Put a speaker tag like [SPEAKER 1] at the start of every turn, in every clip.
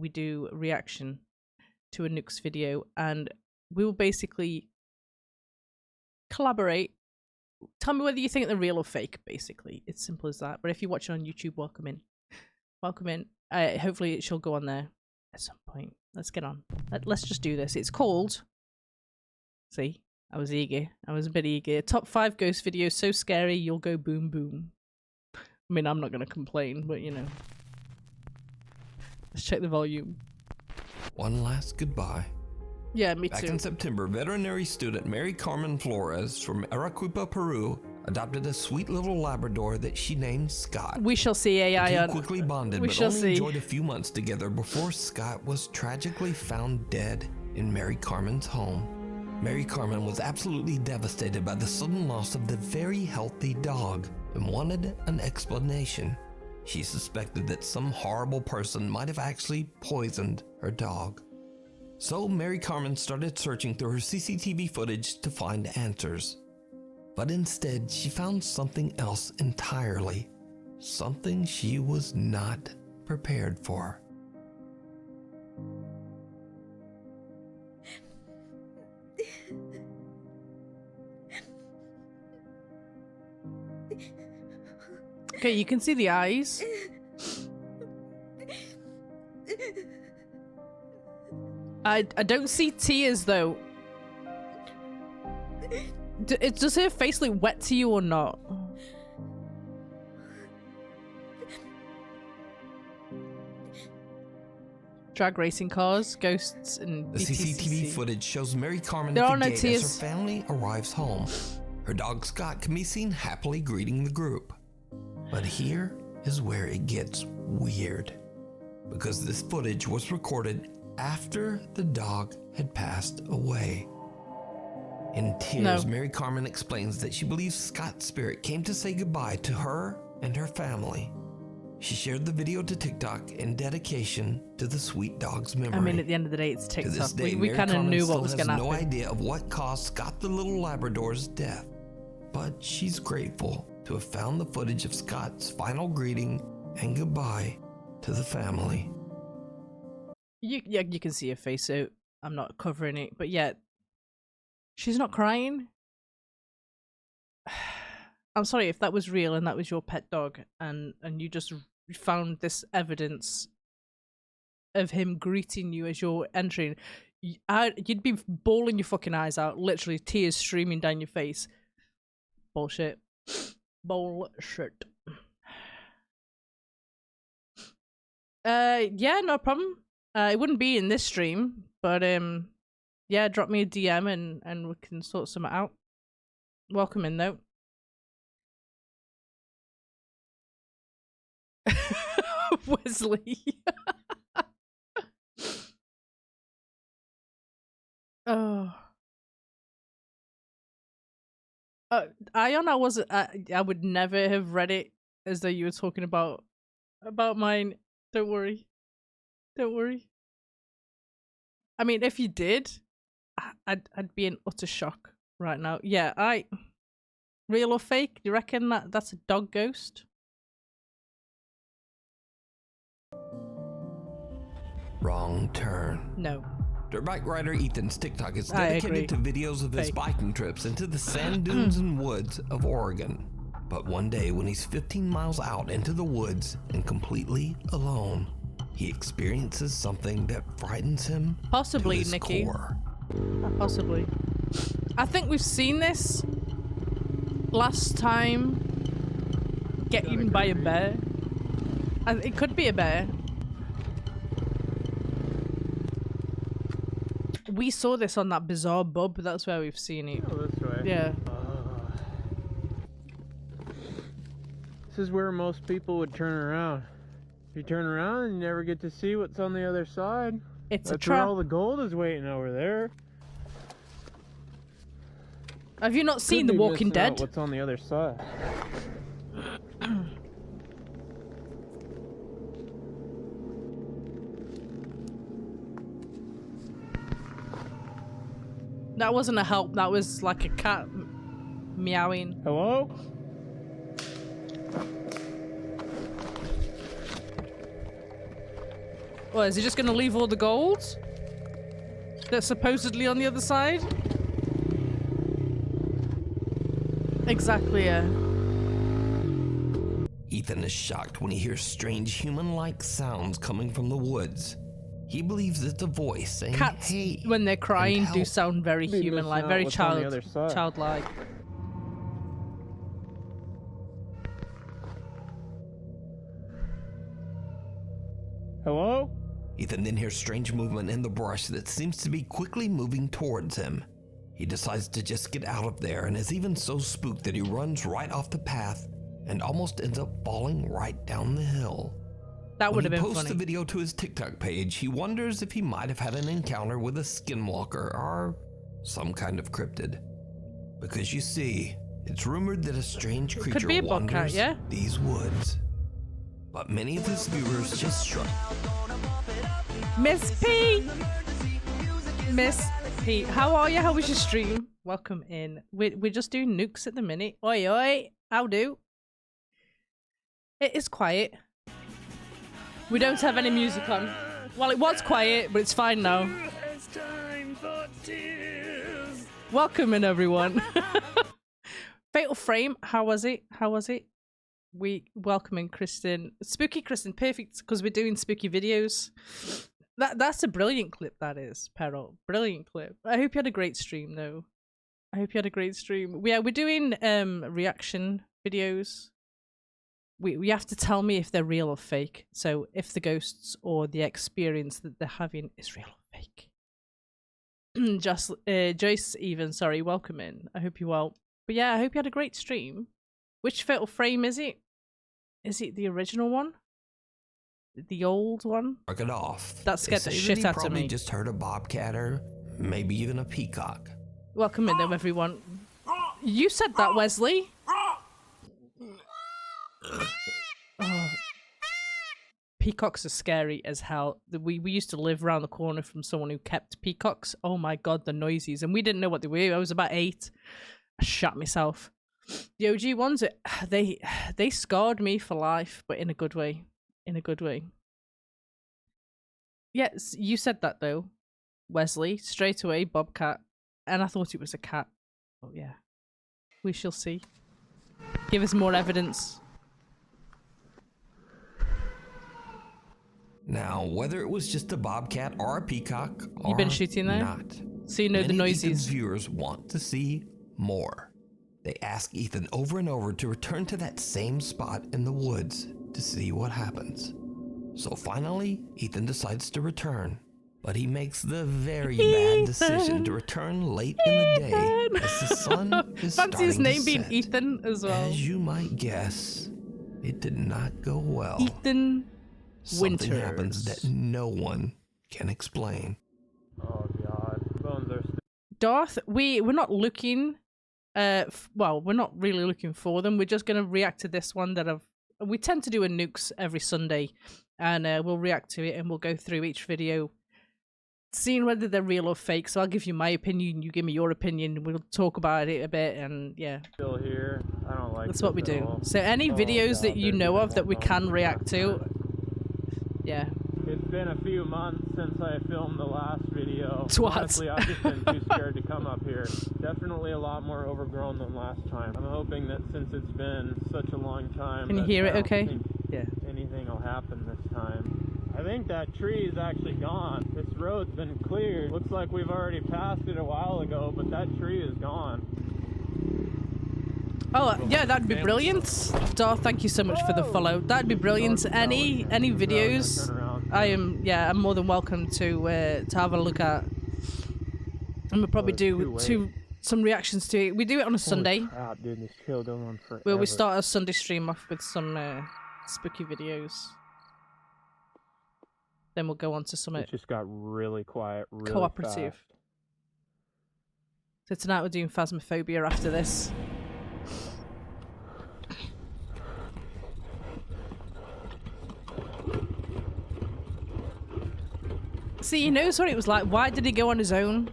[SPEAKER 1] we do a reaction to a Nukes video, and we will basically collaborate. Tell me whether you think they're real or fake, basically. It's simple as that. But if you're watching on YouTube, welcome in. Welcome in. Hopefully it shall go on there at some point. Let's get on. Let's just do this. It's called... See? I was eager. I was a bit eager. Top 5 ghost videos so scary you'll go boom boom. I mean, I'm not going to complain, but you know. Let's check the volume.
[SPEAKER 2] One last goodbye.
[SPEAKER 1] Yeah, me
[SPEAKER 2] Back
[SPEAKER 1] too.
[SPEAKER 2] in September, veterinary student Mary Carmen Flores from Arequipa, Peru, adopted a sweet little Labrador that she named Scott.
[SPEAKER 1] We shall see AI
[SPEAKER 2] The
[SPEAKER 1] on.
[SPEAKER 2] two quickly bonded,
[SPEAKER 1] We
[SPEAKER 2] but
[SPEAKER 1] shall
[SPEAKER 2] only
[SPEAKER 1] see.
[SPEAKER 2] enjoyed a few months together before Scott was tragically found dead in Mary Carmen's home. Mary Carmen was absolutely devastated by the sudden loss of the very healthy dog and wanted an explanation. She suspected that some horrible person might have actually poisoned her dog. So Mary Carmen started searching through her CCTV footage to find answers. But instead, she found something else entirely. Something she was not prepared for.
[SPEAKER 1] Okay, you can see the eyes. I don't see tears though. Does her face look wet to you or not? Drag racing cars, ghosts, and
[SPEAKER 2] The CCTV footage shows Mary Carmen
[SPEAKER 1] There
[SPEAKER 2] at
[SPEAKER 1] are
[SPEAKER 2] the
[SPEAKER 1] no
[SPEAKER 2] gate as
[SPEAKER 1] tears.
[SPEAKER 2] her family arrives home. Her dog Scott can be seen happily greeting the group. But here is where it gets weird, because this footage was recorded after the dog had passed away. In tears, Mary Carmen explains that she believes Scott's spirit came to say goodbye to her and her family. She shared the video to TikTok in dedication to the sweet dog's memory.
[SPEAKER 1] I mean, at the end of the day, it's
[SPEAKER 2] To
[SPEAKER 1] TikTok.
[SPEAKER 2] this day,
[SPEAKER 1] We
[SPEAKER 2] Mary
[SPEAKER 1] kind of
[SPEAKER 2] Carmen
[SPEAKER 1] knew
[SPEAKER 2] still
[SPEAKER 1] what was
[SPEAKER 2] has
[SPEAKER 1] going to happen.
[SPEAKER 2] no idea of what caused Scott the little Labrador's death. But she's grateful to have found the footage of Scott's final greeting and goodbye to the family.
[SPEAKER 1] Yeah, you can see her face, so I'm not covering it. But yeah, she's not crying. I'm sorry if that was real and that was your pet dog, and you just found this evidence of him greeting you as you're entering. You'd be bawling your fucking eyes out, literally tears streaming down your face. Bullshit. Bullshit. Yeah, no problem. It wouldn't be in this stream, but yeah, drop me a DM and we can sort something out. Welcome in though. Wesley. Oh. Ion, I wasn't. I would never have read it as though you were talking about mine. Don't worry. Don't worry. I mean, if you did, I'd be in utter shock right now. Yeah, real or fake? Do you reckon that's a dog ghost?
[SPEAKER 2] Wrong turn.
[SPEAKER 1] No.
[SPEAKER 2] Dirt bike rider Ethan's TikTok is
[SPEAKER 1] I
[SPEAKER 2] dedicated to
[SPEAKER 1] agree.
[SPEAKER 2] videos of his
[SPEAKER 1] Fake.
[SPEAKER 2] biking trips into the sand dunes and woods of Oregon. But one day when he's 15 miles out into the woods and completely alone, he experiences something that frightens him
[SPEAKER 1] Possibly,
[SPEAKER 2] to his
[SPEAKER 1] Nikki.
[SPEAKER 2] core.
[SPEAKER 1] Possibly. I think we've seen this last time. Get eaten by a bear. It could be a bear. We saw this on that bizarre bub. That's where we've seen it.
[SPEAKER 3] Oh, this way.
[SPEAKER 1] Yeah.
[SPEAKER 3] This is where most people would turn around. If you turn around, you never get to see what's on the other side.
[SPEAKER 1] It's a
[SPEAKER 3] That's where
[SPEAKER 1] trap.
[SPEAKER 3] all the gold is waiting over there.
[SPEAKER 1] Have you not seen The
[SPEAKER 3] Could be
[SPEAKER 1] Walking
[SPEAKER 3] missing out
[SPEAKER 1] Dead?
[SPEAKER 3] what's on the other side?
[SPEAKER 1] That wasn't a help. That was like a cat meowing.
[SPEAKER 3] Hello?
[SPEAKER 1] Or is he just gonna leave all the gold? That's supposedly on the other side? Exactly, yeah.
[SPEAKER 2] Ethan is shocked when he hears strange human-like sounds coming from the woods. He believes it's a voice saying,
[SPEAKER 1] Cats,
[SPEAKER 2] hey,
[SPEAKER 1] when they're crying,
[SPEAKER 2] and
[SPEAKER 1] do
[SPEAKER 2] help.
[SPEAKER 1] sound very
[SPEAKER 3] Be
[SPEAKER 1] human-like,
[SPEAKER 3] missing out
[SPEAKER 1] very
[SPEAKER 3] what's on the other side.
[SPEAKER 1] childlike.
[SPEAKER 3] Hello?
[SPEAKER 2] Ethan then hears strange movement in the brush that seems to be quickly moving towards him. He decides to just get out of there and is even so spooked that he runs right off the path and almost ends up falling right down the hill.
[SPEAKER 1] That would have
[SPEAKER 2] When
[SPEAKER 1] been
[SPEAKER 2] he posts
[SPEAKER 1] funny.
[SPEAKER 2] the video to his TikTok page, he wonders if he might have had an encounter with a skinwalker or some kind of cryptid. Because you see, it's rumored that a strange
[SPEAKER 1] Could
[SPEAKER 2] creature
[SPEAKER 1] be a bobcat,
[SPEAKER 2] wanders
[SPEAKER 1] yeah?
[SPEAKER 2] these woods. But many of his viewers just shrug.
[SPEAKER 1] Miss P! Miss P, how are you? How was your stream? Welcome in. We're just doing nukes at the minute. Oi, oi, how do? It is quiet. We don't have any music on. Well, it was quiet, but it's fine now.
[SPEAKER 4] It's time for tears.
[SPEAKER 1] Welcome in, everyone. Fatal Frame, how was it? How was it? We welcoming Kristen. Spooky Kristen, perfect, because we're doing spooky videos. That's a brilliant clip, that is, Peril. Brilliant clip. I hope you had a great stream, though. I hope you had a great stream. Yeah, we're doing reaction videos. We have to tell me if they're real or fake. So if the ghosts or the experience that they're having is real or fake. Just Joyce even, sorry, welcome in. I hope you're well. But yeah, I hope you had a great stream. Which Fatal Frame is it? Is it the original one? The old one?
[SPEAKER 2] Mark it off.
[SPEAKER 1] That
[SPEAKER 2] They
[SPEAKER 1] scared the
[SPEAKER 2] say
[SPEAKER 1] shit
[SPEAKER 2] he
[SPEAKER 1] out of
[SPEAKER 2] probably
[SPEAKER 1] me.
[SPEAKER 2] just heard a bobcat or maybe even a peacock.
[SPEAKER 1] Welcome in, though, everyone. You said that, Wesley. Oh. Peacocks are scary as hell. We used to live around the corner from someone who kept peacocks. Oh my god, the noises. And we didn't know what they were. I was about 8. I shot myself. The OG ones, they scarred me for life, but in a good way. In a good way. Yes, you said that though, Wesley. Straight away, bobcat. And I thought it was a cat. Oh yeah. We shall see. Give us more evidence.
[SPEAKER 2] Now, whether it was just a bobcat or a peacock
[SPEAKER 1] You been
[SPEAKER 2] or
[SPEAKER 1] shooting there?
[SPEAKER 2] not,
[SPEAKER 1] So you know the
[SPEAKER 2] many of Ethan's
[SPEAKER 1] noises.
[SPEAKER 2] viewers want to see more. They ask Ethan over and over to return to that same spot in the woods to see what happens. So finally, Ethan decides to return, but he makes the very bad decision to return late in the day as the sun is
[SPEAKER 1] Fancy his
[SPEAKER 2] starting
[SPEAKER 1] name
[SPEAKER 2] to
[SPEAKER 1] being
[SPEAKER 2] set.
[SPEAKER 1] Ethan as well.
[SPEAKER 2] As you might guess, it did not go well.
[SPEAKER 1] Ethan
[SPEAKER 2] Something happens
[SPEAKER 1] Winters.
[SPEAKER 2] that no one can explain.
[SPEAKER 3] Oh god. Bones are
[SPEAKER 1] Darth, we're not looking. Well, we're not really looking for them. We're just gonna react to this one that we tend to do a nukes every Sunday, and we'll react to it and we'll go through each video, seeing whether they're real or fake. So I'll give you my opinion, you give me your opinion. We'll talk about it a bit, and yeah,
[SPEAKER 3] still here. I don't like
[SPEAKER 1] that's
[SPEAKER 3] this
[SPEAKER 1] what we
[SPEAKER 3] at
[SPEAKER 1] do.
[SPEAKER 3] all.
[SPEAKER 1] So any
[SPEAKER 3] Oh,
[SPEAKER 1] videos
[SPEAKER 3] God,
[SPEAKER 1] that you
[SPEAKER 3] there's
[SPEAKER 1] know
[SPEAKER 3] even
[SPEAKER 1] of that we
[SPEAKER 3] more
[SPEAKER 1] can
[SPEAKER 3] bones.
[SPEAKER 1] react to, yeah.
[SPEAKER 3] It's been a few months since I filmed the last video.
[SPEAKER 1] Twat.
[SPEAKER 3] Honestly, I've just been too scared to come up here. Definitely a lot more overgrown than last time. I'm hoping that since it's been such a long time,
[SPEAKER 1] Can you
[SPEAKER 3] that
[SPEAKER 1] hear
[SPEAKER 3] I
[SPEAKER 1] it
[SPEAKER 3] don't
[SPEAKER 1] okay?
[SPEAKER 3] think
[SPEAKER 1] Yeah.
[SPEAKER 3] anything will happen this time. I think that tree is actually gone. This road's been cleared. Looks like we've already passed it a while ago, but that tree is gone.
[SPEAKER 1] Oh yeah, that'd be brilliant. Darth, thank you so much for the follow. That'd be brilliant. Any videos, I'm more than welcome to have a look at. And we'll probably do some reactions to it. We do it on a Sunday.
[SPEAKER 3] Holy crap, dude, this trail going on forever.
[SPEAKER 1] Where we start our Sunday stream off with some spooky videos. Then we'll go on to some
[SPEAKER 3] It just got really quiet, really
[SPEAKER 1] cooperative.
[SPEAKER 3] fast.
[SPEAKER 1] So tonight we're doing Phasmophobia after this. See, he knows what it was like. Why did he go on his own?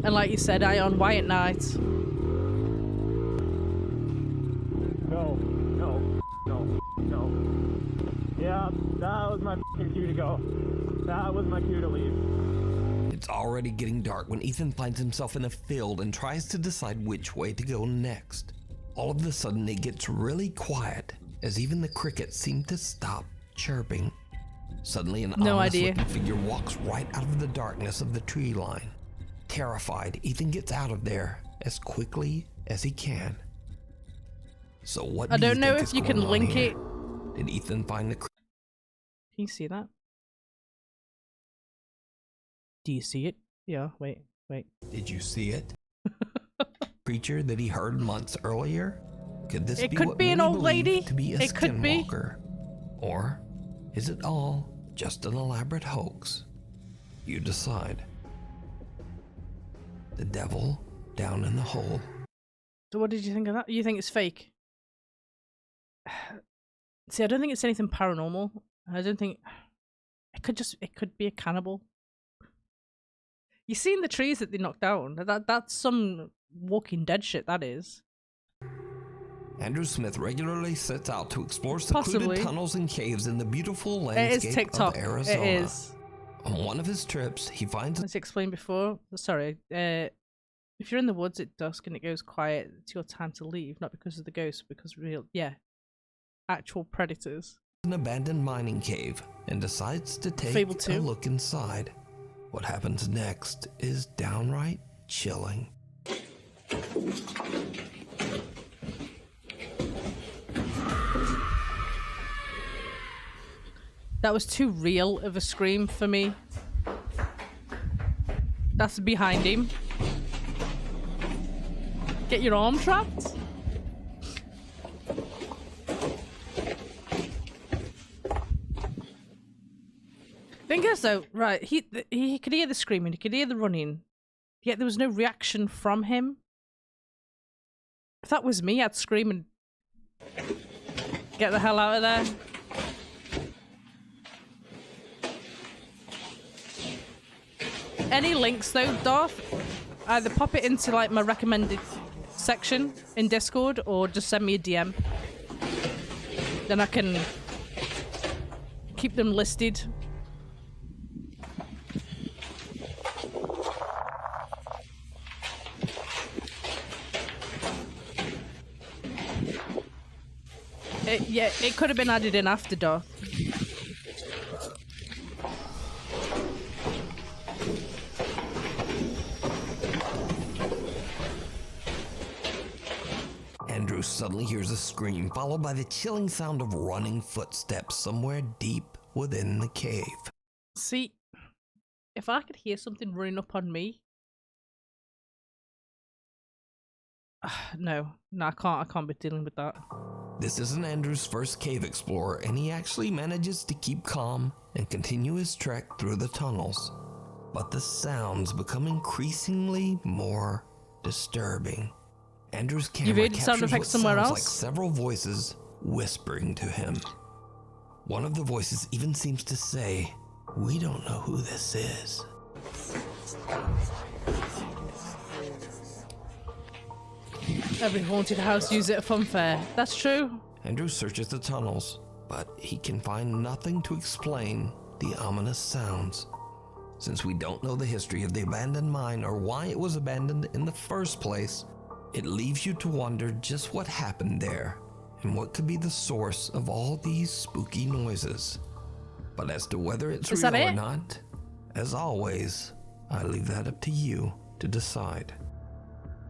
[SPEAKER 1] And like you said, Ion, why at night?
[SPEAKER 3] No. Yeah, that was my fucking cue to go. That was my cue to leave.
[SPEAKER 2] It's already getting dark when Ethan finds himself in a field and tries to decide which way to go next. All of a sudden it gets really quiet as even the crickets seem to stop chirping. Suddenly an ominous-looking figure walks right out of the darkness of the tree line. Terrified, Ethan gets out of there as quickly as he can. So what
[SPEAKER 1] I don't know
[SPEAKER 2] think
[SPEAKER 1] if
[SPEAKER 2] is
[SPEAKER 1] you can
[SPEAKER 2] going on
[SPEAKER 1] link
[SPEAKER 2] here?
[SPEAKER 1] it.
[SPEAKER 2] Did Ethan find the
[SPEAKER 1] Can you see that? Do you see it? Yeah, wait.
[SPEAKER 2] Did you see it? Creature that he heard months earlier? Could this
[SPEAKER 1] It
[SPEAKER 2] be
[SPEAKER 1] could
[SPEAKER 2] what
[SPEAKER 1] be an
[SPEAKER 2] many
[SPEAKER 1] old
[SPEAKER 2] believe
[SPEAKER 1] lady.
[SPEAKER 2] to be a
[SPEAKER 1] It could be.
[SPEAKER 2] skinwalker? Or is it all just an elaborate hoax? You decide. The devil down in the hole.
[SPEAKER 1] So what did you think of that? You think it's fake? See, I don't think it's anything paranormal. I don't think it could be a cannibal. You seen the trees that they knocked down? That's some Walking Dead shit, that is.
[SPEAKER 2] Andrew Smith regularly sets out to explore secluded
[SPEAKER 1] Possibly.
[SPEAKER 2] tunnels and caves in the beautiful
[SPEAKER 1] It is
[SPEAKER 2] landscape
[SPEAKER 1] TikTok.
[SPEAKER 2] of Arizona.
[SPEAKER 1] It is.
[SPEAKER 2] On one of his trips, he finds
[SPEAKER 1] As explained before, sorry, if you're in the woods at dusk and it goes quiet, it's your time to leave, not because of the ghosts, because actual predators.
[SPEAKER 2] an abandoned mining cave and decides to take
[SPEAKER 1] Fable
[SPEAKER 2] a
[SPEAKER 1] 2.
[SPEAKER 2] look inside. What happens next is downright chilling.
[SPEAKER 1] That was too real of a scream for me. That's behind him. Get your arm trapped? Thing is though, right, he could hear the screaming, he could hear the running, yet there was no reaction from him. If that was me, I'd scream and get the hell out of there. Any links though, Darth, either pop it into like my recommended section in Discord or just send me a DM. Then I can keep them listed. It could have been added in after Darth.
[SPEAKER 2] Andrew suddenly hears a scream, followed by the chilling sound of running footsteps somewhere deep within the cave.
[SPEAKER 1] See, if I could hear something running up on me, no, I can't be dealing with that.
[SPEAKER 2] This isn't Andrew's first cave explorer, and he actually manages to keep calm and continue his trek through the tunnels. But the sounds become increasingly more disturbing. Andrew's camera
[SPEAKER 1] You've heard sound
[SPEAKER 2] captures what
[SPEAKER 1] effects somewhere
[SPEAKER 2] sounds
[SPEAKER 1] else?
[SPEAKER 2] like several voices whispering to him. One of the voices even seems to say, "We don't know who this is."
[SPEAKER 1] Every haunted house uses it at fun fair. That's true.
[SPEAKER 2] Andrew searches the tunnels, but he can find nothing to explain the ominous sounds. Since we don't know the history of the abandoned mine or why it was abandoned in the first place, it leaves you to wonder just what happened there and what could be the source of all these spooky noises. But as to whether it's
[SPEAKER 1] Is
[SPEAKER 2] real
[SPEAKER 1] that
[SPEAKER 2] or
[SPEAKER 1] it?
[SPEAKER 2] not, as always, I leave that up to you to decide.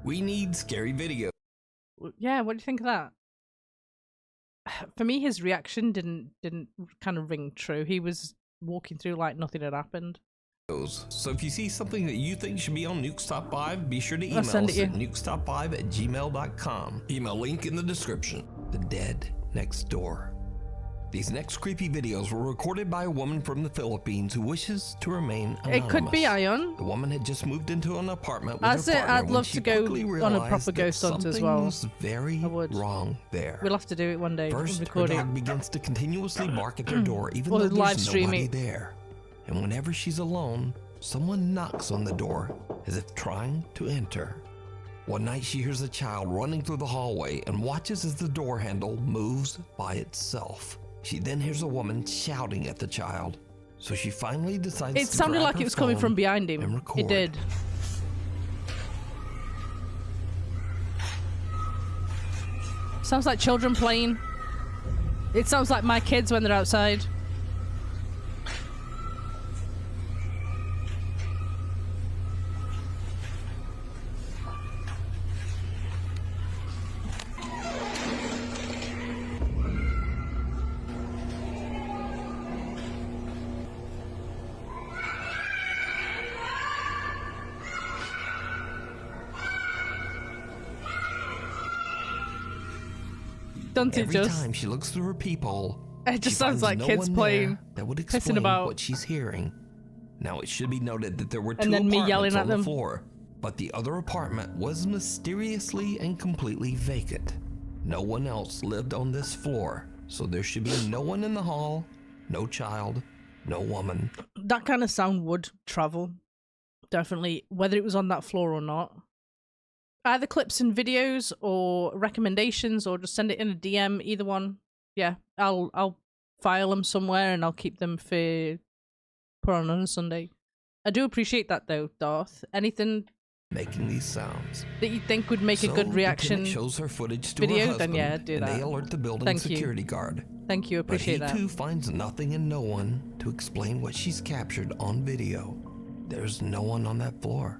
[SPEAKER 2] We need scary video.
[SPEAKER 1] Yeah, what do you think of that? For me, his reaction didn't kind of ring true. He was walking through like nothing had happened.
[SPEAKER 2] So if you see something that you think should be on Nukes Top 5, be sure to
[SPEAKER 1] I'll
[SPEAKER 2] email
[SPEAKER 1] send
[SPEAKER 2] us
[SPEAKER 1] it
[SPEAKER 2] at nukestop5@gmail.com. Email link in the description. The Dead Next Door. These next creepy videos were recorded by a woman from the Philippines who wishes to remain anonymous.
[SPEAKER 1] It could be Ion.
[SPEAKER 2] The woman had just moved into an apartment with
[SPEAKER 1] That's
[SPEAKER 2] her
[SPEAKER 1] it,
[SPEAKER 2] partner
[SPEAKER 1] I'd
[SPEAKER 2] when
[SPEAKER 1] love
[SPEAKER 2] she
[SPEAKER 1] to go
[SPEAKER 2] quickly
[SPEAKER 1] on a
[SPEAKER 2] realized
[SPEAKER 1] proper
[SPEAKER 2] that
[SPEAKER 1] ghost hunt as
[SPEAKER 2] something
[SPEAKER 1] well.
[SPEAKER 2] was very
[SPEAKER 1] I would.
[SPEAKER 2] wrong there.
[SPEAKER 1] We'll have to do it one day.
[SPEAKER 2] First, her
[SPEAKER 1] Record
[SPEAKER 2] dog
[SPEAKER 1] it.
[SPEAKER 2] begins to continuously bark at their door even
[SPEAKER 1] Or
[SPEAKER 2] though
[SPEAKER 1] live
[SPEAKER 2] there's
[SPEAKER 1] stream
[SPEAKER 2] nobody
[SPEAKER 1] it.
[SPEAKER 2] there. And whenever she's alone, someone knocks on the door as if trying to enter. One night she hears a child running through the hallway and watches as the door handle moves by itself. She then hears a woman shouting at the child, so she finally decides
[SPEAKER 1] It
[SPEAKER 2] to
[SPEAKER 1] sounded
[SPEAKER 2] grab
[SPEAKER 1] like
[SPEAKER 2] her
[SPEAKER 1] it was coming
[SPEAKER 2] phone
[SPEAKER 1] from behind
[SPEAKER 2] and
[SPEAKER 1] him.
[SPEAKER 2] record.
[SPEAKER 1] It did. Sounds like children playing. It sounds like my kids when they're outside. Don't it
[SPEAKER 2] Every
[SPEAKER 1] just?
[SPEAKER 2] time she looks through her peephole,
[SPEAKER 1] It just
[SPEAKER 2] she
[SPEAKER 1] sounds
[SPEAKER 2] finds
[SPEAKER 1] like
[SPEAKER 2] no
[SPEAKER 1] kids
[SPEAKER 2] one
[SPEAKER 1] playing,
[SPEAKER 2] there that would
[SPEAKER 1] pissing
[SPEAKER 2] explain
[SPEAKER 1] about.
[SPEAKER 2] what she's hearing. Now, it should be noted that there were two
[SPEAKER 1] And then me
[SPEAKER 2] apartments
[SPEAKER 1] yelling at
[SPEAKER 2] on the
[SPEAKER 1] them.
[SPEAKER 2] floor, but the other apartment was mysteriously and completely vacant. No one else lived on this floor, so there should be no one in the hall, no child, no woman.
[SPEAKER 1] That kind of sound would travel. Definitely, whether it was on that floor or not. Either clips and videos or recommendations, or just send it in a DM, either one. Yeah, I'll file them somewhere and I'll keep them for put on a Sunday. I do appreciate that though, Darth. Anything
[SPEAKER 2] Making these sounds.
[SPEAKER 1] that you think would make a good reaction
[SPEAKER 2] Lieutenant shows her footage to
[SPEAKER 1] video,
[SPEAKER 2] her
[SPEAKER 1] then
[SPEAKER 2] husband,
[SPEAKER 1] yeah, do
[SPEAKER 2] and
[SPEAKER 1] that.
[SPEAKER 2] they alert the building
[SPEAKER 1] Thank you.
[SPEAKER 2] security guard.
[SPEAKER 1] Thank you,
[SPEAKER 2] But he
[SPEAKER 1] appreciate that.
[SPEAKER 2] too finds nothing and no one to explain what she's captured on video. There's no one on that floor.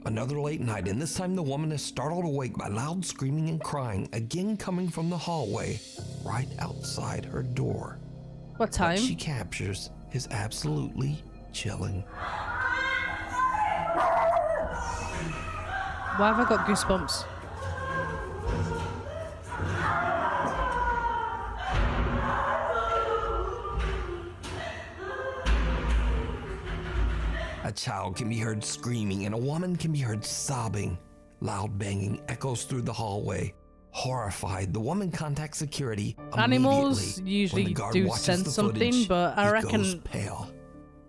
[SPEAKER 2] Another late night, and this time the woman is startled awake by loud screaming and crying, again coming from the hallway, right outside her door.
[SPEAKER 1] What time?
[SPEAKER 2] What she captures is absolutely chilling.
[SPEAKER 1] Why have I got goosebumps?
[SPEAKER 2] A child can be heard screaming and a woman can be heard sobbing. Loud banging echoes through the hallway. Horrified, the woman contacts security
[SPEAKER 1] Animals
[SPEAKER 2] immediately.
[SPEAKER 1] usually
[SPEAKER 2] When the guard
[SPEAKER 1] do
[SPEAKER 2] watches
[SPEAKER 1] sense
[SPEAKER 2] the
[SPEAKER 1] something,
[SPEAKER 2] footage,
[SPEAKER 1] but I
[SPEAKER 2] he
[SPEAKER 1] reckon-
[SPEAKER 2] goes pale.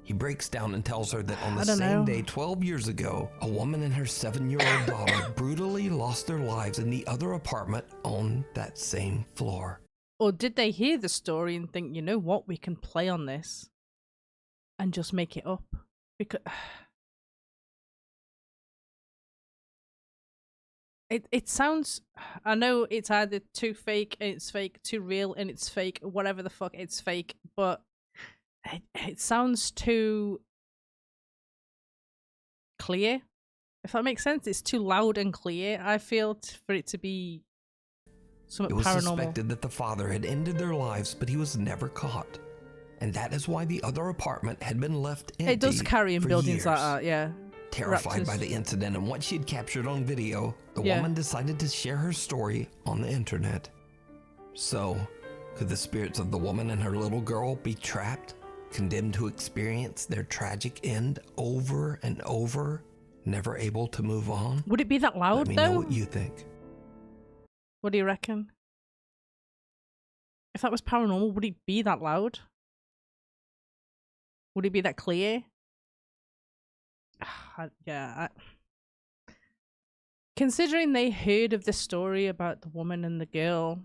[SPEAKER 2] He breaks down and tells her that on the
[SPEAKER 1] I don't
[SPEAKER 2] same
[SPEAKER 1] know.
[SPEAKER 2] day 12 years ago, a woman and her 7-year-old daughter brutally lost their lives in the other apartment on that same floor.
[SPEAKER 1] Or did they hear the story and think, you know what, we can play on this and just make it up? Because it sounds, I know it's either too fake and it's fake, too real and it's fake, whatever the fuck, it's fake, but it sounds too clear, if that makes sense. It's too loud and clear, I feel, for it to be something
[SPEAKER 2] It was
[SPEAKER 1] paranormal.
[SPEAKER 2] suspected that the father had ended their lives, but he was never caught. And that is why the other apartment had been left empty.
[SPEAKER 1] It does carry in
[SPEAKER 2] for
[SPEAKER 1] buildings like
[SPEAKER 2] years.
[SPEAKER 1] that, yeah.
[SPEAKER 2] Terrified
[SPEAKER 1] Raptors.
[SPEAKER 2] by the incident and what she had captured on video, the
[SPEAKER 1] Yeah.
[SPEAKER 2] woman decided to share her story on the internet. So, could the spirits of the woman and her little girl be trapped, condemned to experience their tragic end over and over, never able to move on?
[SPEAKER 1] Would it be that loud
[SPEAKER 2] Let me know
[SPEAKER 1] though?
[SPEAKER 2] what you think.
[SPEAKER 1] What do you reckon? If that was paranormal, would it be that loud? Would it be that clear? Considering they heard of this story about the woman and the girl,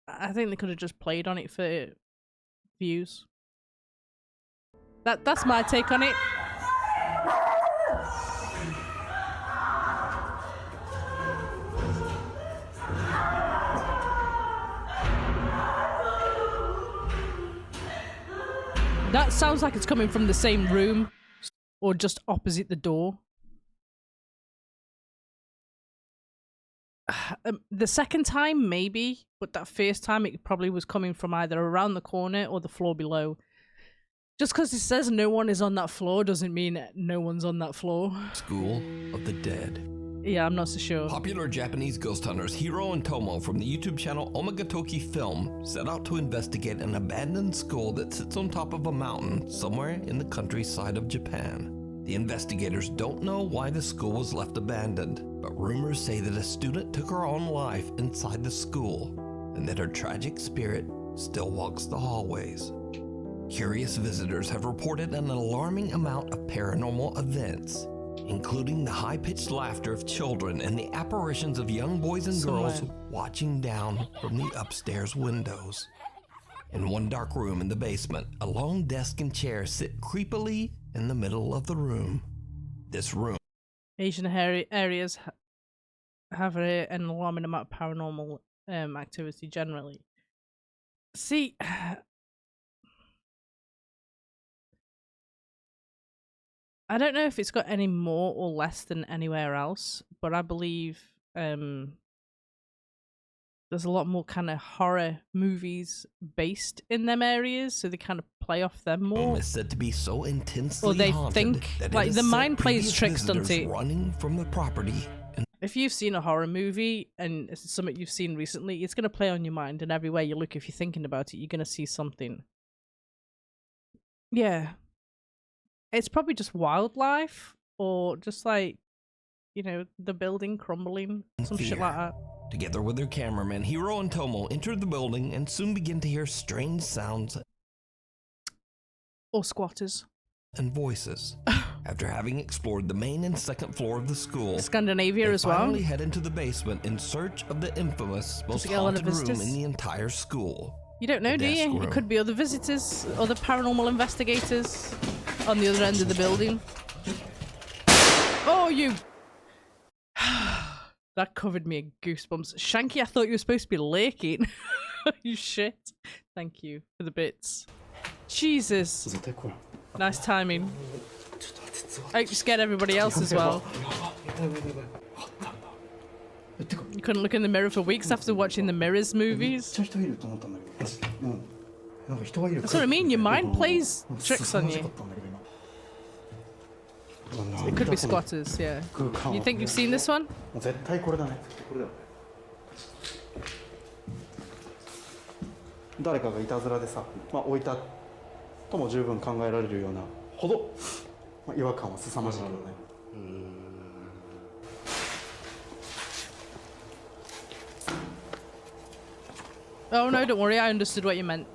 [SPEAKER 1] I think they could have just played on it for views. That's my take on it. That sounds like it's coming from the same room or just opposite the door. The second time, maybe, but that first time it probably was coming from either around the corner or the floor below. Just because it says no one is on that floor doesn't mean no one's on that floor.
[SPEAKER 2] School of the Dead.
[SPEAKER 1] Yeah, I'm not so sure.
[SPEAKER 2] Popular Japanese ghost hunters Hiro and Tomo from the YouTube channel Omagatoki Film set out to investigate an abandoned school that sits on top of a mountain somewhere in the countryside of Japan. The investigators don't know why the school was left abandoned, but rumors say that a student took her own life inside the school and that her tragic spirit still walks the hallways. Curious visitors have reported an alarming amount of paranormal events, including the high-pitched laughter of children and the apparitions of young boys and girls watching down from the upstairs windows. In one dark room in the basement, a long desk and chair sit creepily in the middle of the room. This room
[SPEAKER 1] Asian areas have an alarming amount of paranormal activity generally. See, I don't know if it's got any more or less than anywhere else, but I believe there's a lot more kind of horror movies based in them areas, so they kind of play off them more.
[SPEAKER 2] is said to be so intensely
[SPEAKER 1] Or they
[SPEAKER 2] haunted
[SPEAKER 1] think,
[SPEAKER 2] that it
[SPEAKER 1] like,
[SPEAKER 2] has
[SPEAKER 1] the
[SPEAKER 2] sent
[SPEAKER 1] mind plays
[SPEAKER 2] previous
[SPEAKER 1] tricks, doesn't
[SPEAKER 2] visitors
[SPEAKER 1] it?
[SPEAKER 2] running from the property. And
[SPEAKER 1] If you've seen a horror movie and it's something you've seen recently, it's going to play on your mind, and everywhere you look, if you're thinking about it, you're going to see something. Yeah. It's probably just wildlife, or just like, you know, the building crumbling, some shit
[SPEAKER 2] fear.
[SPEAKER 1] like that.
[SPEAKER 2] Together with their cameraman, Hiro and Tomo enter the building and soon begin to hear strange sounds
[SPEAKER 1] Or squatters.
[SPEAKER 2] and voices. After having explored the main and second floor of the school,
[SPEAKER 1] Scandinavia
[SPEAKER 2] they
[SPEAKER 1] as well.
[SPEAKER 2] finally head into the basement in search of the infamous, most
[SPEAKER 1] it get a lot of
[SPEAKER 2] haunted room
[SPEAKER 1] visitors?
[SPEAKER 2] in the entire school.
[SPEAKER 1] You don't know,
[SPEAKER 2] The
[SPEAKER 1] do
[SPEAKER 2] desk
[SPEAKER 1] you?
[SPEAKER 2] room.
[SPEAKER 1] It could be other visitors, other paranormal investigators on the other end of the building. Oh, you! That covered me in goosebumps. Shanky, I thought you were supposed to be laking. You shit. Thank you for the bits. Jesus. Nice timing. I hope you scared everybody else as well. You couldn't look in the mirror for weeks after watching the Mirrors movies. That's what I mean, your mind plays tricks on you. It could be squatters, yeah. You think you've seen this one?
[SPEAKER 5] 絶対これだね。これだよ。誰かがいたずらでさ、置いたとも十分考えられるようなほど、違和感は凄まじいけどね。
[SPEAKER 1] Oh no, don't worry, I understood what you meant.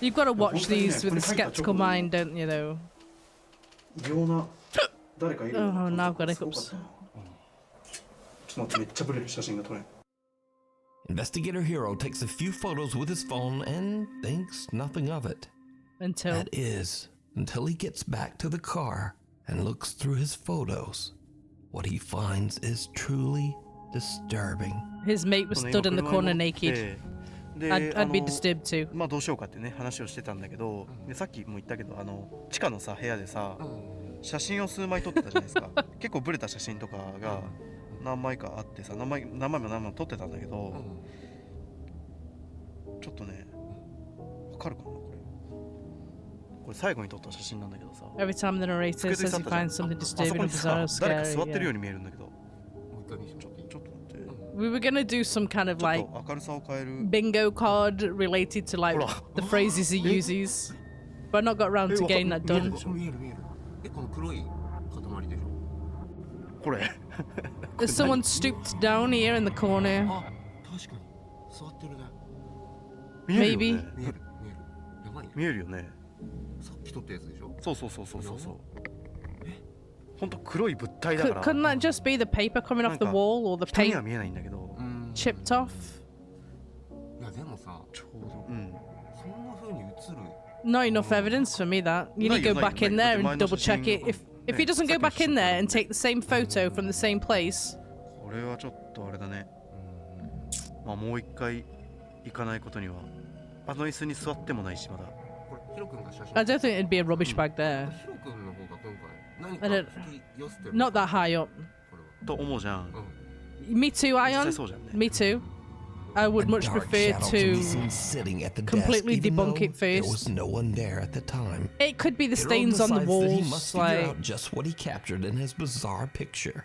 [SPEAKER 1] You've got to watch these with a skeptical mind, don't you, though?
[SPEAKER 5] 異様な誰かいるような
[SPEAKER 1] Oh,
[SPEAKER 5] 感じ
[SPEAKER 1] now I've got
[SPEAKER 5] すごかっ
[SPEAKER 1] hiccups.
[SPEAKER 5] たな。ちょっと待って、めっちゃブレる写真が撮れん。
[SPEAKER 2] Investigator Hiro takes a few photos with his phone and thinks nothing of it.
[SPEAKER 1] Until
[SPEAKER 2] That is, until he gets back to the car and looks through his photos. What he finds is truly disturbing.
[SPEAKER 1] his mate was stood in the corner naked.
[SPEAKER 6] で
[SPEAKER 1] I'd be disturbed too.
[SPEAKER 6] まあどうしようかってね話をしてたんだけど、でさっきも言ったけど地下のさ部屋でさ写真を数枚撮ってたじゃないですか。結構ブレた写真とかが何枚かあってさ、何枚も撮ってたんだけど、ちょっとねわかるかなこれ最後に撮った写真なんだけどさ。
[SPEAKER 1] Every time the narrator
[SPEAKER 6] 机
[SPEAKER 1] says he
[SPEAKER 6] で去ったじゃん。
[SPEAKER 1] finds something
[SPEAKER 6] あそ
[SPEAKER 1] disturbing
[SPEAKER 6] こ
[SPEAKER 1] or
[SPEAKER 6] にさ
[SPEAKER 1] bizarre or
[SPEAKER 6] 誰か
[SPEAKER 1] scary.
[SPEAKER 6] 座ってるよう
[SPEAKER 1] Yeah.
[SPEAKER 6] に見えるんだけど。ちょっと待って。
[SPEAKER 1] We were gonna do some kind of
[SPEAKER 6] ちょっ
[SPEAKER 1] like
[SPEAKER 6] と明るさを変える。
[SPEAKER 1] bingo card related to like the phrases he uses, but I've not got around to getting that done.
[SPEAKER 7] 見える見える。この黒い塊でしょ。
[SPEAKER 6] これ。
[SPEAKER 1] There's someone stooped down here in the corner.
[SPEAKER 7] あ、確かに座ってるね。
[SPEAKER 6] 見えるよ
[SPEAKER 1] Maybe.
[SPEAKER 6] ね。
[SPEAKER 7] 見える見える。やばいね。
[SPEAKER 6] 見えるよね。
[SPEAKER 7] さっき撮ったやつでしょ。
[SPEAKER 6] そうそう。ほんと黒い物体だから
[SPEAKER 1] Couldn't that just be the paper coming off the wall or the
[SPEAKER 6] 人に
[SPEAKER 1] paint
[SPEAKER 6] は見えないんだけど、
[SPEAKER 1] chipped off?
[SPEAKER 7] いやでもさ、
[SPEAKER 6] ちょうど、
[SPEAKER 7] そんな風に映る。
[SPEAKER 1] Not enough evidence for me that. You need to go back in there and double check it. If he doesn't go back in there and take the same photo from the same place.
[SPEAKER 6] これはちょっとあれだね。まあもう一回行かないことには、あの椅子に座ってもないしまだ。
[SPEAKER 7] これヒロ君が写真。
[SPEAKER 1] I don't think it'd be a rubbish bag there.
[SPEAKER 7] ヒロ君の方が今回何
[SPEAKER 1] I don't-
[SPEAKER 7] か引き寄せてる。
[SPEAKER 1] Not that high up.
[SPEAKER 7] これは。
[SPEAKER 6] と思うじゃん。
[SPEAKER 1] Me too,
[SPEAKER 6] 実
[SPEAKER 1] Ion.
[SPEAKER 6] 際そうじゃんね。
[SPEAKER 1] Me too. I would
[SPEAKER 2] A
[SPEAKER 1] much
[SPEAKER 2] dark
[SPEAKER 1] prefer
[SPEAKER 2] shadow can be
[SPEAKER 1] to.
[SPEAKER 2] seen sitting at the
[SPEAKER 1] completely
[SPEAKER 2] desk, even
[SPEAKER 1] debunk
[SPEAKER 2] though
[SPEAKER 1] it
[SPEAKER 2] there
[SPEAKER 1] first.
[SPEAKER 2] was no one there at the time.
[SPEAKER 1] It could be the
[SPEAKER 2] Hiro
[SPEAKER 1] stains on the
[SPEAKER 2] decides that he must
[SPEAKER 1] walls,
[SPEAKER 2] figure
[SPEAKER 1] like.
[SPEAKER 2] out just what he captured in his bizarre picture.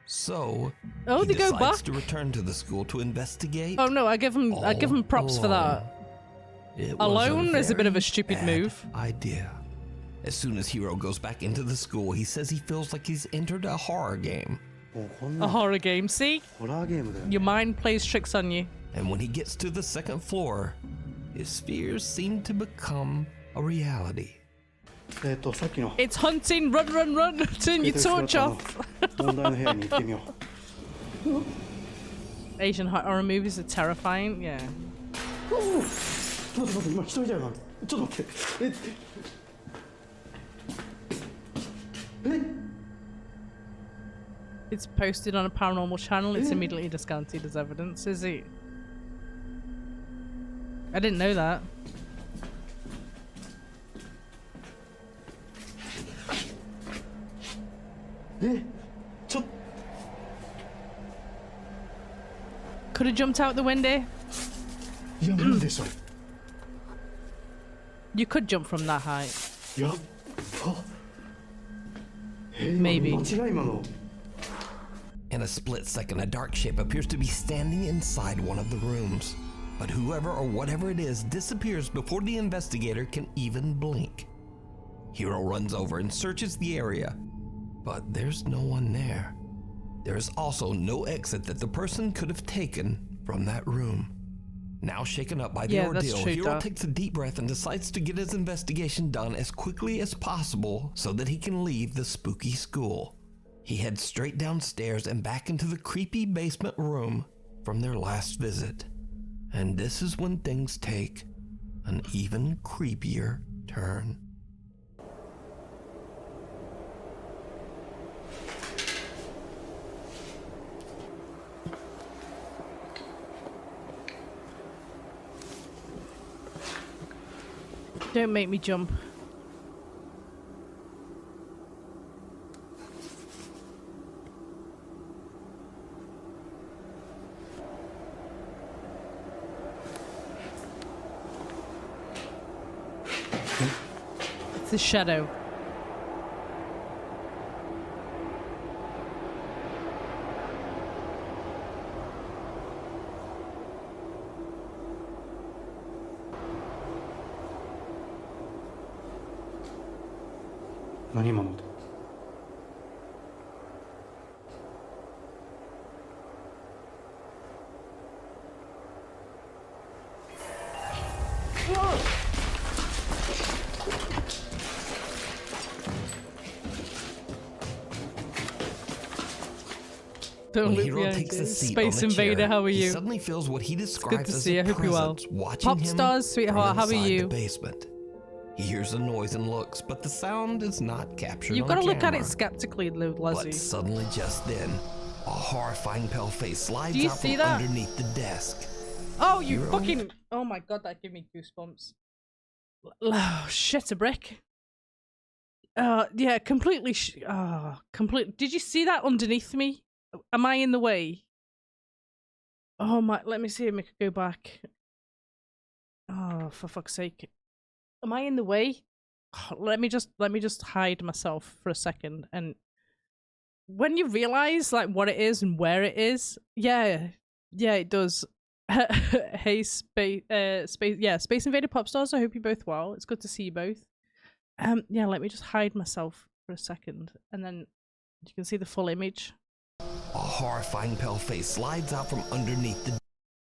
[SPEAKER 2] So
[SPEAKER 1] Oh,
[SPEAKER 2] he
[SPEAKER 1] they go
[SPEAKER 2] decides
[SPEAKER 1] back.
[SPEAKER 2] to return to the school to investigate.
[SPEAKER 1] Oh no, I give him props for that.
[SPEAKER 2] It was
[SPEAKER 1] Alone is a bit of a
[SPEAKER 2] very
[SPEAKER 1] stupid
[SPEAKER 2] bad
[SPEAKER 1] move.
[SPEAKER 2] Idea. As soon as Hiro goes back into the school, he says he feels like he's entered a horror game.
[SPEAKER 5] もうこん
[SPEAKER 1] A
[SPEAKER 5] な
[SPEAKER 1] horror game. See,
[SPEAKER 5] ホラーゲームだよ。
[SPEAKER 1] your mind plays tricks on you.
[SPEAKER 2] And when he gets to the second floor, his fears seemed to become a reality.
[SPEAKER 5] さっきの
[SPEAKER 1] It's hunting! Run, run, run! Turn your torch off!
[SPEAKER 5] 問題の部屋に行ってみよう。
[SPEAKER 1] Asian horror movies are terrifying, yeah.
[SPEAKER 5] ちょっと待って、今一人だよな。ちょっと待って。
[SPEAKER 1] It's posted on a paranormal channel, it's immediately discounted as evidence, is it? I didn't know that. Could have jumped out the window.
[SPEAKER 5] いや、無理でしょ。
[SPEAKER 1] You could jump from that height.
[SPEAKER 5] やっば。
[SPEAKER 1] Maybe.
[SPEAKER 5] 間違い今の。
[SPEAKER 2] In a split second, a dark shape appears to be standing inside one of the rooms. But whoever or whatever it is disappears before the investigator can even blink. Hiro runs over and searches the area, but there's no one there. There is also no exit that the person could have taken from that room. Now shaken up by the ordeal, Hiro takes a deep breath and decides to get his investigation done as quickly as possible so that he can leave the spooky school. He heads straight downstairs and back into the creepy basement room from their last visit. And this is when things take an even creepier turn.
[SPEAKER 1] Don't make me jump. It's a shadow.
[SPEAKER 2] When Hiro takes a seat
[SPEAKER 1] Space
[SPEAKER 2] on the
[SPEAKER 1] Invader,
[SPEAKER 2] chair,
[SPEAKER 1] how are
[SPEAKER 2] he
[SPEAKER 1] you?
[SPEAKER 2] suddenly feels what he
[SPEAKER 1] Good
[SPEAKER 2] describes
[SPEAKER 1] to
[SPEAKER 2] as
[SPEAKER 1] see you.
[SPEAKER 2] a
[SPEAKER 1] I hope you're well.
[SPEAKER 2] presence watching
[SPEAKER 1] Pop
[SPEAKER 2] him
[SPEAKER 1] stars, sweetheart. How
[SPEAKER 2] from
[SPEAKER 1] are
[SPEAKER 2] inside
[SPEAKER 1] you?
[SPEAKER 2] the basement. He hears the noise and looks, but the sound is not captured
[SPEAKER 1] You've
[SPEAKER 2] on
[SPEAKER 1] got to look at
[SPEAKER 2] camera.
[SPEAKER 1] it skeptically,
[SPEAKER 2] But
[SPEAKER 1] Leslie.
[SPEAKER 2] suddenly, just then, a horrifying pale face slides
[SPEAKER 1] Do you
[SPEAKER 2] out
[SPEAKER 1] see
[SPEAKER 2] from
[SPEAKER 1] that?
[SPEAKER 2] underneath the desk.
[SPEAKER 1] Oh, you
[SPEAKER 2] Hiro?
[SPEAKER 1] fucking... Oh my god, that gave me goosebumps. Oh, shit, a brick. Yeah, completely... complete. Did you see that underneath me? Am I in the way? Oh my... Let me see if I can go back. Oh, for fuck's sake. Am I in the way? Let me just hide myself for a second. And when you realize like what it is and where it is, yeah, it does. Hey, Space Invader Pop Stars. I hope you're both well. It's good to see you both. Yeah, let me just hide myself for a second, and then you can see the full image.
[SPEAKER 2] A horrifying pale face slides out from underneath the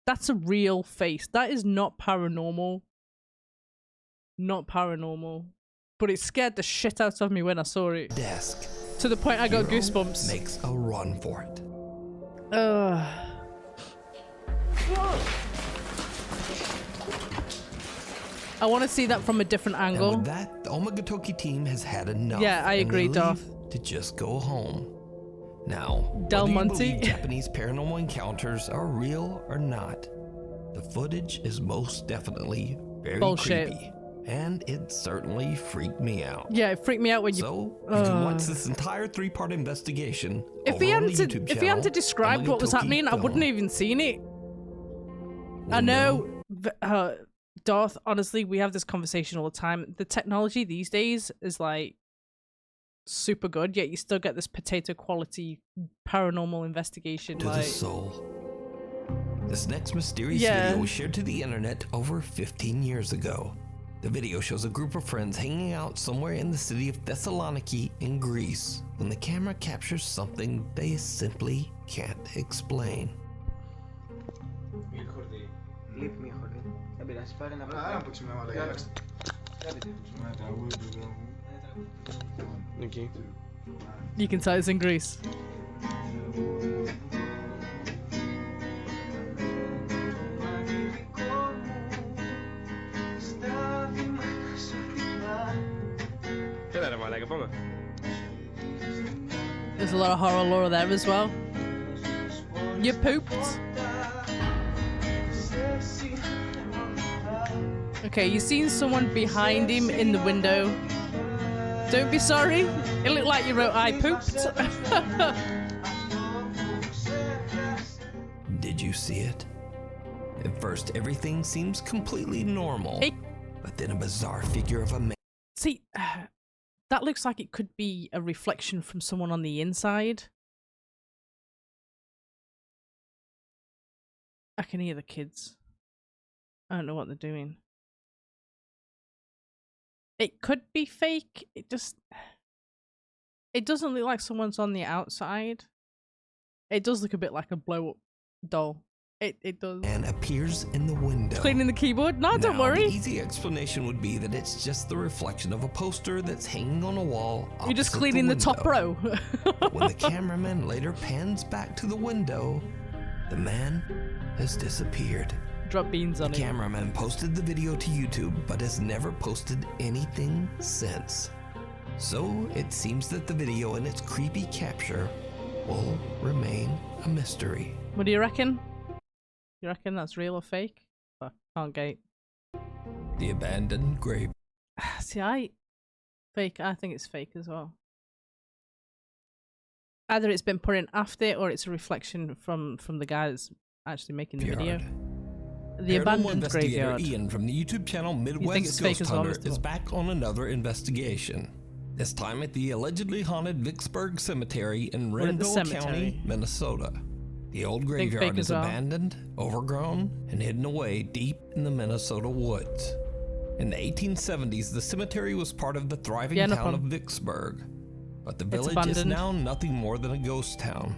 [SPEAKER 1] That's a real face. That is not paranormal. Not paranormal. But it scared the shit out of me when I saw it.
[SPEAKER 2] desk.
[SPEAKER 1] To the point I got
[SPEAKER 2] Hiro
[SPEAKER 1] goosebumps.
[SPEAKER 2] makes a run for it.
[SPEAKER 1] I want to see that from a different
[SPEAKER 2] And
[SPEAKER 1] angle.
[SPEAKER 2] with that, the Omagatoki team has had enough.
[SPEAKER 1] Yeah, I
[SPEAKER 2] and
[SPEAKER 1] agree,
[SPEAKER 2] they
[SPEAKER 1] Darth.
[SPEAKER 2] leave to just go home. Now,
[SPEAKER 1] Del
[SPEAKER 2] whether you
[SPEAKER 1] Monte?
[SPEAKER 2] believe Japanese paranormal encounters are real or not, the footage is most definitely very
[SPEAKER 1] Bullshit.
[SPEAKER 2] creepy. And it certainly freaked me out.
[SPEAKER 1] Yeah, it freaked me out when you...
[SPEAKER 2] So, you can watch this entire 3-part investigation
[SPEAKER 1] If
[SPEAKER 2] over
[SPEAKER 1] he
[SPEAKER 2] on the
[SPEAKER 1] hadn't,
[SPEAKER 2] YouTube
[SPEAKER 1] if he hadn't
[SPEAKER 2] channel,
[SPEAKER 1] described what was
[SPEAKER 2] Omagatoki
[SPEAKER 1] happening, I wouldn't
[SPEAKER 2] Film.
[SPEAKER 1] have even seen it. I know, Darth, honestly, we have this conversation all the time. The technology these days is like super good, yet you still get this potato quality paranormal investigation.
[SPEAKER 2] To the
[SPEAKER 1] Like,
[SPEAKER 2] soul. This next mysterious
[SPEAKER 1] Yeah.
[SPEAKER 2] video was shared to the internet over 15 years ago. The video shows a group of friends hanging out somewhere in the city of Thessaloniki in Greece when the camera captures something they simply can't explain.
[SPEAKER 8] Leave me, Jorge.
[SPEAKER 1] You can tell it's in Greece. There's a lot of horror lore there as well. You pooped. Okay, you seen someone behind him in the window. Don't be sorry. It looked like you wrote, I pooped.
[SPEAKER 2] Did you see it? At first, everything seems completely normal.
[SPEAKER 1] Hey.
[SPEAKER 2] But then a bizarre figure of a man.
[SPEAKER 1] See, that looks like it could be a reflection from someone on the inside. I can hear the kids. I don't know what they're doing. It could be fake. It doesn't look like someone's on the outside. It does look a bit like a blow-up doll. It does.
[SPEAKER 2] And appears in the window.
[SPEAKER 1] Cleaning the keyboard? No, don't
[SPEAKER 2] Now,
[SPEAKER 1] worry.
[SPEAKER 2] The easy explanation would be that it's just the reflection of a poster that's hanging on a wall.
[SPEAKER 1] You're just
[SPEAKER 2] opposite
[SPEAKER 1] cleaning the top
[SPEAKER 2] window.
[SPEAKER 1] row.
[SPEAKER 2] But when the cameraman later pans back to the window, the man has disappeared.
[SPEAKER 1] Drop beans on
[SPEAKER 2] The
[SPEAKER 1] it.
[SPEAKER 2] cameraman posted the video to YouTube, but has never posted anything since. So it seems that the video and its creepy capture will remain a mystery.
[SPEAKER 1] What do you reckon? You reckon that's real or fake? I can't gate.
[SPEAKER 2] The abandoned grave.
[SPEAKER 1] See, I think it's fake as well. Either it's been put in after it or it's a reflection from the guy that's actually making the video. The
[SPEAKER 2] Paranormal
[SPEAKER 1] abandoned
[SPEAKER 2] investigator
[SPEAKER 1] graveyard.
[SPEAKER 2] Ian from the YouTube channel
[SPEAKER 1] it's
[SPEAKER 2] Midwest
[SPEAKER 1] fake
[SPEAKER 2] Ghost
[SPEAKER 1] as well,
[SPEAKER 2] Hunter
[SPEAKER 1] Mr.
[SPEAKER 2] is
[SPEAKER 1] Moore?
[SPEAKER 2] back on another investigation. This time at the allegedly haunted Vicksburg Cemetery in
[SPEAKER 1] We're at the
[SPEAKER 2] Rendell
[SPEAKER 1] cemetery.
[SPEAKER 2] County, Minnesota. The old
[SPEAKER 1] fake
[SPEAKER 2] graveyard
[SPEAKER 1] as
[SPEAKER 2] is
[SPEAKER 1] well.
[SPEAKER 2] abandoned, overgrown, and hidden away deep in the Minnesota woods. In the 1870s, the cemetery was part of the thriving
[SPEAKER 1] Yeah, no
[SPEAKER 2] town of
[SPEAKER 1] problem.
[SPEAKER 2] Vicksburg. But the
[SPEAKER 1] It's
[SPEAKER 2] village is
[SPEAKER 1] abandoned.
[SPEAKER 2] now nothing more than a ghost town.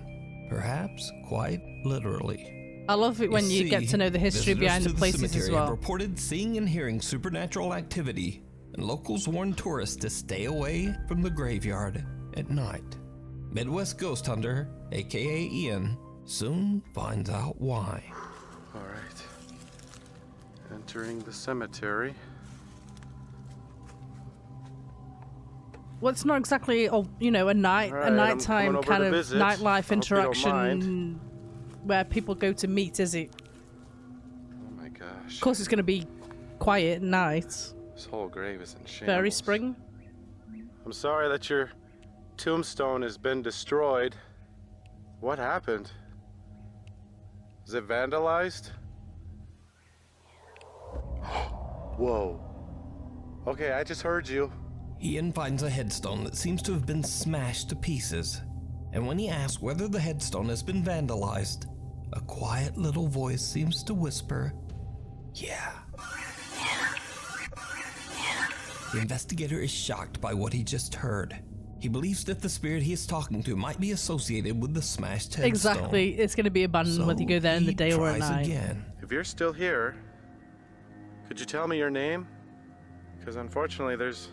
[SPEAKER 2] Perhaps quite literally.
[SPEAKER 1] I love it when you get to know the history
[SPEAKER 2] visitors
[SPEAKER 1] behind
[SPEAKER 2] to
[SPEAKER 1] the places as
[SPEAKER 2] cemetery have
[SPEAKER 1] well.
[SPEAKER 2] reported seeing and hearing supernatural activity, and locals warn tourists to stay away from the graveyard at night. Midwest Ghost Hunter, aka Ian, soon finds out why.
[SPEAKER 8] All right. Entering the cemetery.
[SPEAKER 1] Well, it's not exactly, a
[SPEAKER 8] Alright,
[SPEAKER 1] a
[SPEAKER 8] I'm
[SPEAKER 1] nighttime
[SPEAKER 8] coming over
[SPEAKER 1] kind
[SPEAKER 8] to
[SPEAKER 1] of
[SPEAKER 8] visit.
[SPEAKER 1] nightlife
[SPEAKER 8] I hope you don't
[SPEAKER 1] interaction where people go to meet, is it?
[SPEAKER 8] Oh my gosh.
[SPEAKER 1] Of course, it's going to be quiet at night.
[SPEAKER 8] This whole grave is in shambles.
[SPEAKER 1] Very spring.
[SPEAKER 8] I'm sorry that your tombstone has been destroyed. What happened? Is it vandalized? Whoa. Okay, I just heard you.
[SPEAKER 2] Ian finds a headstone that seems to have been smashed to pieces, and when he asks whether the headstone has been vandalized, a quiet little voice seems to whisper, "Yeah." The investigator is shocked by what he just heard. He believes that the spirit he is talking to might be associated with the smashed headstone.
[SPEAKER 1] Exactly. It's going to be abandoned whether you go there in the
[SPEAKER 2] he
[SPEAKER 1] day or at
[SPEAKER 2] tries
[SPEAKER 1] night.
[SPEAKER 2] again.
[SPEAKER 8] If you're still here, could you tell me your name? Because unfortunately, there's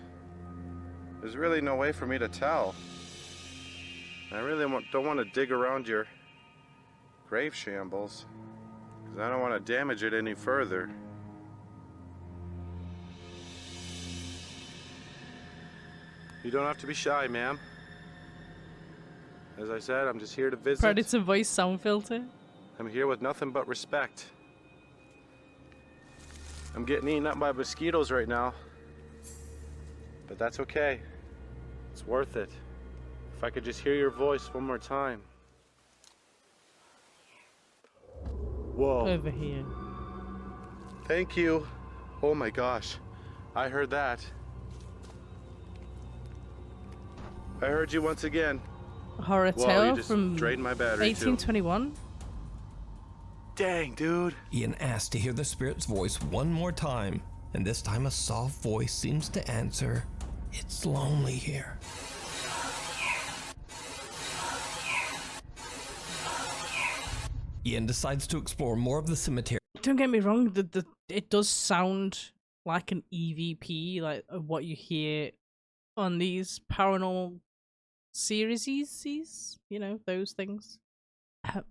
[SPEAKER 8] really no way for me to tell. I really don't want to dig around your grave shambles, because I don't want to damage it any further. You don't have to be shy, ma'am. As I said, I'm just here to visit.
[SPEAKER 1] Predator voice sound filter.
[SPEAKER 8] I'm here with nothing but respect. I'm getting eaten up by mosquitoes right now. But that's okay. It's worth it. If I could just hear your voice one more time. Whoa.
[SPEAKER 1] Over here.
[SPEAKER 8] Thank you. Oh my gosh. I heard that. I heard you once again.
[SPEAKER 1] A horror
[SPEAKER 8] Whoa,
[SPEAKER 1] tale
[SPEAKER 8] you just
[SPEAKER 1] from
[SPEAKER 8] drained my battery
[SPEAKER 1] 1821.
[SPEAKER 8] Dang, dude.
[SPEAKER 2] Ian asks to hear the spirit's voice one more time, and this time a soft voice seems to answer, "It's lonely here." Ian decides to explore more of the cemetery.
[SPEAKER 1] Don't get me wrong, it does sound like an EVP, like what you hear on these paranormal series, you know, those things.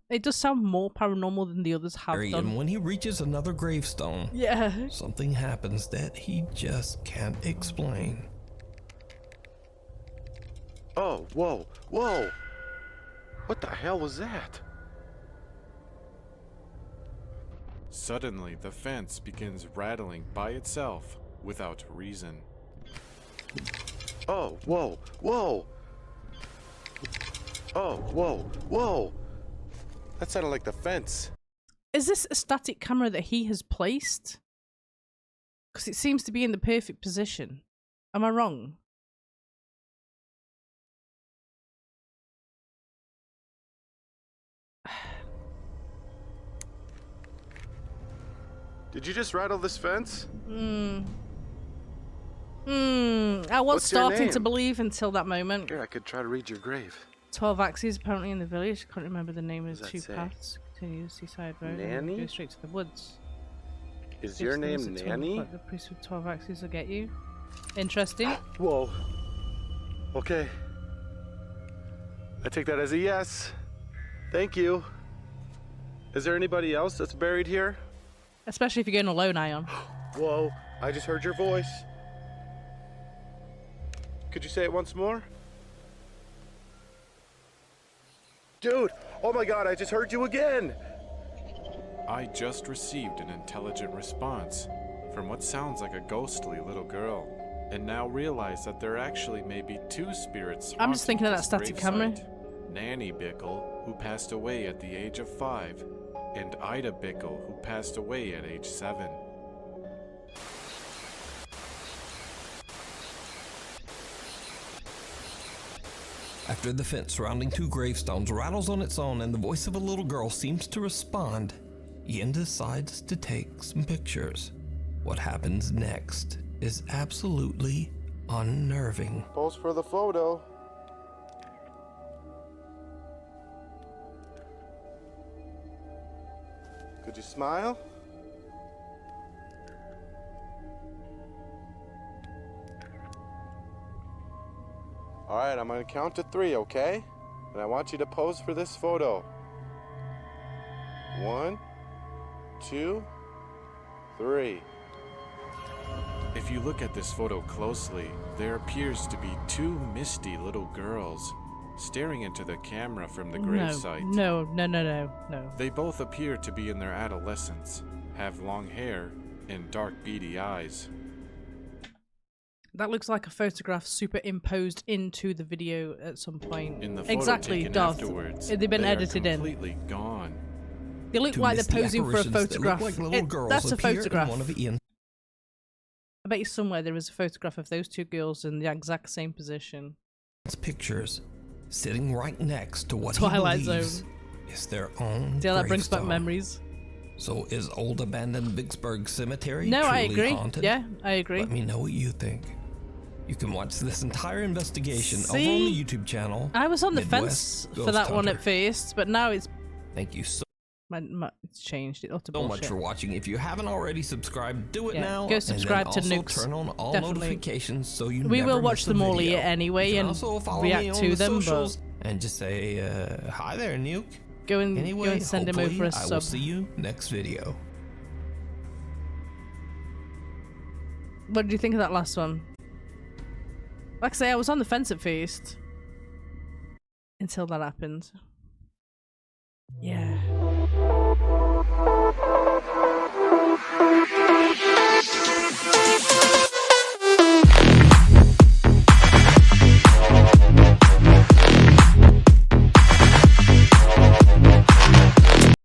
[SPEAKER 1] It does sound more paranormal than the others have
[SPEAKER 2] And
[SPEAKER 1] done.
[SPEAKER 2] when he reaches another gravestone,
[SPEAKER 1] Yeah.
[SPEAKER 2] something happens that he just can't explain.
[SPEAKER 8] Oh, whoa, whoa! What the hell was that?
[SPEAKER 9] Suddenly, the fence begins rattling by itself without reason.
[SPEAKER 8] Oh, whoa, whoa! Oh, whoa, whoa! That sounded like the fence.
[SPEAKER 1] Is this a static camera that he has placed? Because it seems to be in the perfect position. Am I wrong?
[SPEAKER 8] Did you just rattle this fence?
[SPEAKER 1] I was
[SPEAKER 8] What's your
[SPEAKER 1] starting to
[SPEAKER 8] name?
[SPEAKER 1] believe until that moment.
[SPEAKER 8] Here, I could try to read your grave.
[SPEAKER 1] 12 axes apparently in the village. Can't remember the name of the
[SPEAKER 8] What
[SPEAKER 1] two
[SPEAKER 8] does that say?
[SPEAKER 1] paths. Continue the seaside road and
[SPEAKER 8] Nanny?
[SPEAKER 1] go straight to the woods.
[SPEAKER 8] Is your name
[SPEAKER 1] Upstairs at 12
[SPEAKER 8] Nanny?
[SPEAKER 1] o'clock, the priest with 12 axes will get you. Interesting.
[SPEAKER 8] Whoa. Okay. I take that as a yes. Thank you. Is there anybody else that's buried here?
[SPEAKER 1] Especially if you're going alone, Ion.
[SPEAKER 8] Whoa, I just heard your voice. Could you say it once more? Dude, oh my god, I just heard you again!
[SPEAKER 9] I just received an intelligent response from what sounds like a ghostly little girl, and now realize that there actually may be two spirits.
[SPEAKER 1] I'm just thinking of that
[SPEAKER 9] haunting
[SPEAKER 1] static
[SPEAKER 9] this
[SPEAKER 1] camera.
[SPEAKER 9] gravesite. Nanny Bickle, who passed away at the age of 5, and Ida Bickle, who passed away at age 7.
[SPEAKER 2] After the fence surrounding two gravestones rattles on its own and the voice of a little girl seems to respond, Ian decides to take some pictures. What happens next is absolutely unnerving.
[SPEAKER 8] Pose for the photo. Could you smile? All right, I'm gonna count to 3, okay? And I want you to pose for this photo. 1, 2, 3.
[SPEAKER 9] If you look at this photo closely, there appears to be two misty little girls staring into the camera from the gravesite.
[SPEAKER 1] No.
[SPEAKER 9] They both appear to be in their adolescence, have long hair, and dark beady eyes.
[SPEAKER 1] That looks like a photograph superimposed into the video at some point.
[SPEAKER 9] In the photo
[SPEAKER 1] Exactly,
[SPEAKER 9] taken
[SPEAKER 1] Darth.
[SPEAKER 9] afterwards,
[SPEAKER 1] They've been
[SPEAKER 9] they are
[SPEAKER 1] edited in.
[SPEAKER 9] completely gone.
[SPEAKER 1] They look
[SPEAKER 2] Two
[SPEAKER 1] like
[SPEAKER 2] misty
[SPEAKER 1] they're posing for a
[SPEAKER 2] apparitions that look
[SPEAKER 1] photograph.
[SPEAKER 2] like little girls
[SPEAKER 1] That's a
[SPEAKER 2] appear in
[SPEAKER 1] photograph.
[SPEAKER 2] one of Ian's
[SPEAKER 1] I bet you somewhere there is a photograph of those two girls in the exact same position.
[SPEAKER 2] pictures, sitting right next to what
[SPEAKER 1] Twilight
[SPEAKER 2] he believes
[SPEAKER 1] Zone.
[SPEAKER 2] is their own
[SPEAKER 1] Yeah, that brings back
[SPEAKER 2] gravestone.
[SPEAKER 1] memories.
[SPEAKER 2] So is old abandoned Vicksburg Cemetery
[SPEAKER 1] No, I
[SPEAKER 2] truly
[SPEAKER 1] agree.
[SPEAKER 2] haunted?
[SPEAKER 1] Yeah, I agree.
[SPEAKER 2] Let me know what you think. You can watch this entire investigation over on
[SPEAKER 1] See?
[SPEAKER 2] the YouTube channel.
[SPEAKER 1] I was on the
[SPEAKER 2] Midwest
[SPEAKER 1] fence for
[SPEAKER 2] Ghost
[SPEAKER 1] that one
[SPEAKER 2] Hunter.
[SPEAKER 1] at first, but now it's
[SPEAKER 2] Thank you so
[SPEAKER 1] it's changed. It's utter
[SPEAKER 2] much
[SPEAKER 1] bullshit.
[SPEAKER 2] for watching. If you haven't already subscribed, do it
[SPEAKER 1] Yeah,
[SPEAKER 2] now.
[SPEAKER 1] go subscribe
[SPEAKER 2] and
[SPEAKER 1] to
[SPEAKER 2] then
[SPEAKER 1] Nukes.
[SPEAKER 2] also turn on all
[SPEAKER 1] Definitely.
[SPEAKER 2] notifications so you
[SPEAKER 1] We
[SPEAKER 2] never
[SPEAKER 1] will watch
[SPEAKER 2] miss a
[SPEAKER 1] them all
[SPEAKER 2] video.
[SPEAKER 1] here anyway
[SPEAKER 2] You can
[SPEAKER 1] and
[SPEAKER 2] also follow
[SPEAKER 1] react
[SPEAKER 2] me on
[SPEAKER 1] to
[SPEAKER 2] the
[SPEAKER 1] them, but-
[SPEAKER 2] socials and just say hi there, Nuke.
[SPEAKER 1] Go and
[SPEAKER 2] Anyway,
[SPEAKER 1] send him
[SPEAKER 2] hopefully
[SPEAKER 1] over a
[SPEAKER 2] I will
[SPEAKER 1] sub.
[SPEAKER 2] see you next video.
[SPEAKER 1] What did you think of that last one? Like I say, I was on the fence at first until that happened.